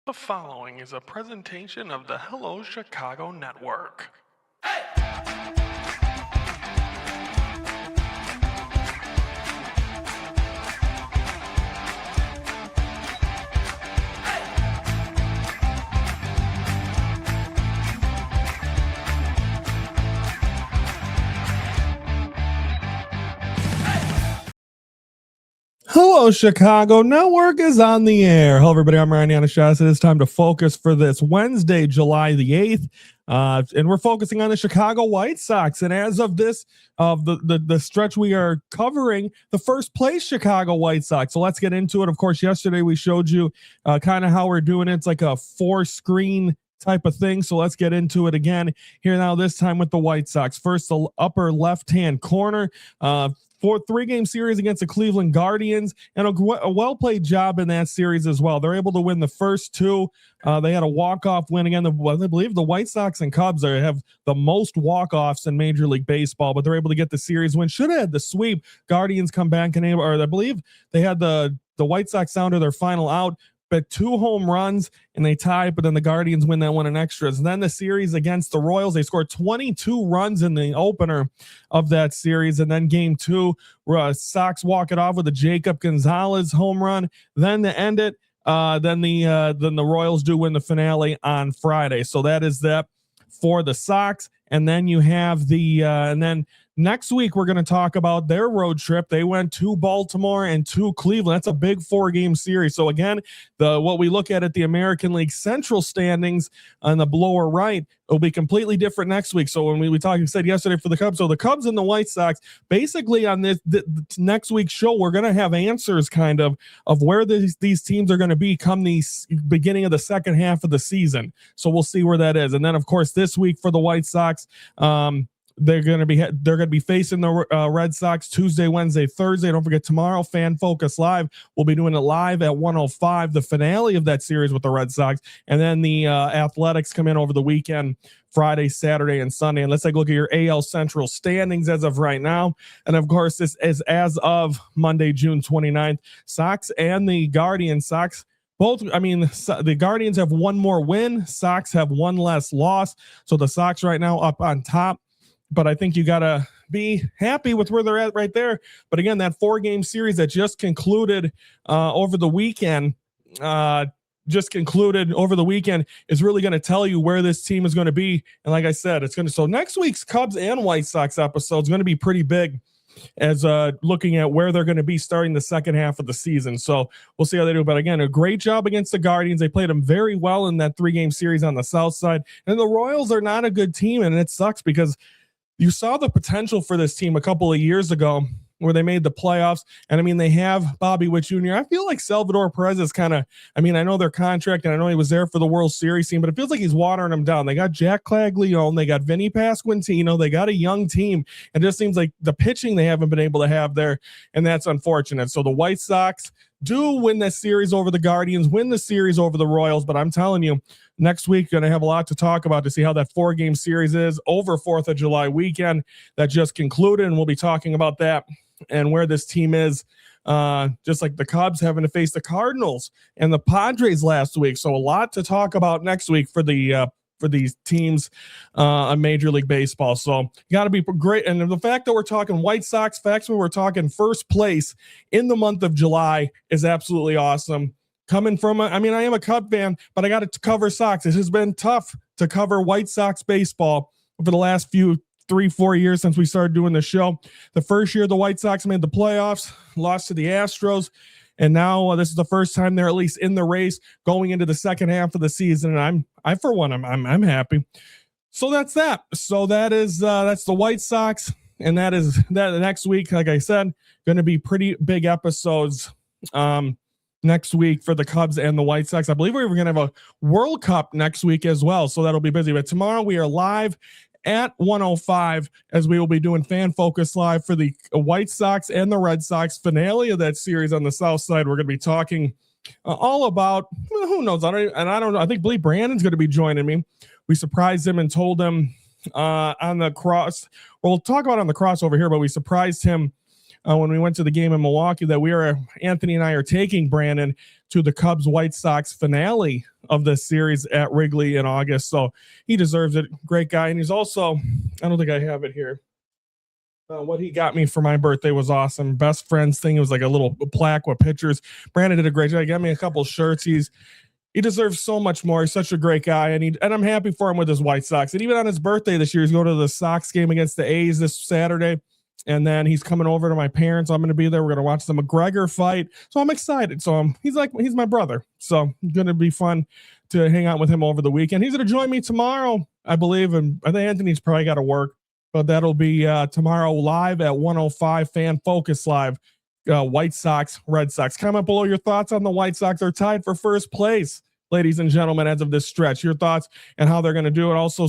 The following is a presentation of the Hello Chicago Network. Hello, Chicago Network is on the air. Hello, everybody. I'm Ryan Yanishas. It is time to focus for this Wednesday, July the 8th. And we're focusing on the Chicago White Sox. And as of this, the stretch we are covering, the first place Chicago White Sox. So let's get into it. Of course, yesterday we showed you kind of how we're doing it. It's like a 4-screen type of thing. So let's get into it again here now, this time with the White Sox. First, the upper left-hand corner. For 3-game series against the Cleveland Guardians, and a well-played job in that series as well. They're able to win the first two. They had a walk-off win again. I believe the White Sox and Cubs have the most walk-offs in Major League Baseball, but they're able to get the series win. Should have had the sweep. Guardians come back and I believe they had the White Sox down to their final out, but 2 home runs and they tie, but then the Guardians win that one in extras. And then the series against the Royals, they scored 22 runs in the opener of that series. And then game 2, Sox walk it off with a Jacob Gonzalez home run. Then to end it, then the Royals do win the finale on Friday. So that is that for the Sox. And then you have and then next week, we're going to talk about their road trip. They went to Baltimore and to Cleveland. That's a big 4-game series. So again, what we look at the American League Central standings on the lower right, it'll be completely different next week. So when we said yesterday for the Cubs, so the Cubs and the White Sox, basically on this next week's show, we're going to have answers kind of where these teams are going to be come the beginning of the second half of the season. So we'll see where that is. And then of course this week for the White Sox, they're going to be facing the Red Sox Tuesday, Wednesday, Thursday. Don't forget tomorrow, Fan Focus Live. We'll be doing it live at 1:05, the finale of that series with the Red Sox. And then the Athletics come in over the weekend, Friday, Saturday, and Sunday. And let's take a look at your AL Central standings as of right now. And of course, this is as of Monday, June 29th. Sox and the Guardians. The Guardians have 1 more win. Sox have 1 less loss. So the Sox right now up on top. But I think you got to be happy with where they're at right there. But again, that 4-game series that just concluded over the weekend, is really going to tell you where this team is going to be. And like I said, so next week's Cubs and White Sox episode is going to be pretty big as looking at where they're going to be starting the second half of the season. So we'll see how they do. But again, a great job against the Guardians. They played them very well in that 3-game series on the South side. And the Royals are not a good team. And it sucks because you saw the potential for this team a couple of years ago where they made the playoffs. And I mean, they have Bobby Witt Jr. I feel like Salvador Perez is I know their contract and I know he was there for the World Series team, but it feels like he's watering them down. They got Jack Caglione, they got Vinny Pasquantino, they got a young team. It just seems like the pitching they haven't been able to have there, and that's unfortunate. So the White Sox do win this series over the Guardians, win the series over the Royals, but I'm telling you, next week, going to have a lot to talk about to see how that 4-game series is over 4th of July weekend that just concluded, and we'll be talking about that and where this team is, just like the Cubs having to face the Cardinals and the Padres last week. So a lot to talk about next week for these teams on Major League Baseball. So got to be great. And the fact that we're talking White Sox, we're talking first place in the month of July is absolutely awesome. Coming from, I am a Cub fan, but I got to cover Sox. It has been tough to cover White Sox baseball for the last 3-4 years since we started doing the show. The first year the White Sox made the playoffs, lost to the Astros, and now this is the first time they're at least in the race going into the second half of the season. And I'm happy. So that's that. So that's the White Sox, and that next week, like I said, going to be pretty big episodes. Next week for the Cubs and the White Sox. I believe we're going to have a World Cup next week as well, so that'll be busy. But tomorrow we are live at 1:05 as we will be doing Fan Focus Live for the White Sox and the Red Sox finale of that series on the South side. We're going to be talking all about, who knows, I don't know. I think Blee Brandon's going to be joining me. We surprised him and told him on the cross. We'll talk about it on the crossover here, but we surprised him when we went to the game in Milwaukee that Anthony and I are taking Brandon to the Cubs White Sox finale of this series at Wrigley in August. So he deserves it. Great guy. And he's also, I don't think I have it here. What he got me for my birthday was awesome. Best friends thing. It was like a little plaque with pictures. Brandon did a great job. He got me a couple shirts. He deserves so much more. He's such a great guy, and I'm happy for him with his White Sox. And even on his birthday this year, he's going to the Sox game against the A's this Saturday, and then he's coming over to my parents. I'm going to be there. We're going to watch the McGregor fight, so I'm excited. So he's my brother. So it's going to be fun to hang out with him over the weekend. He's going to join me tomorrow, I believe, and I think Anthony's probably got to work, but that'll be tomorrow live at 105 Fan Focus Live. White Sox, Red Sox. Comment below your thoughts on the White Sox. They're tied for first place, ladies and gentlemen, as of this stretch. Your thoughts and how they're going to do it. Also,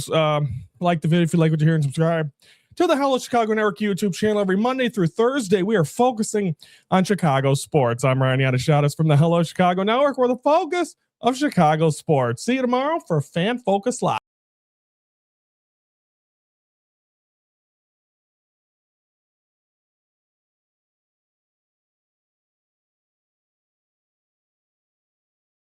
like the video if you like what you hear and subscribe to the Hello Chicago Network YouTube channel. Every Monday through Thursday, we are focusing on Chicago sports. I'm Ryan Yanishatis from the Hello Chicago Network. We're the focus of Chicago sports. See you tomorrow for Fan Focus Live.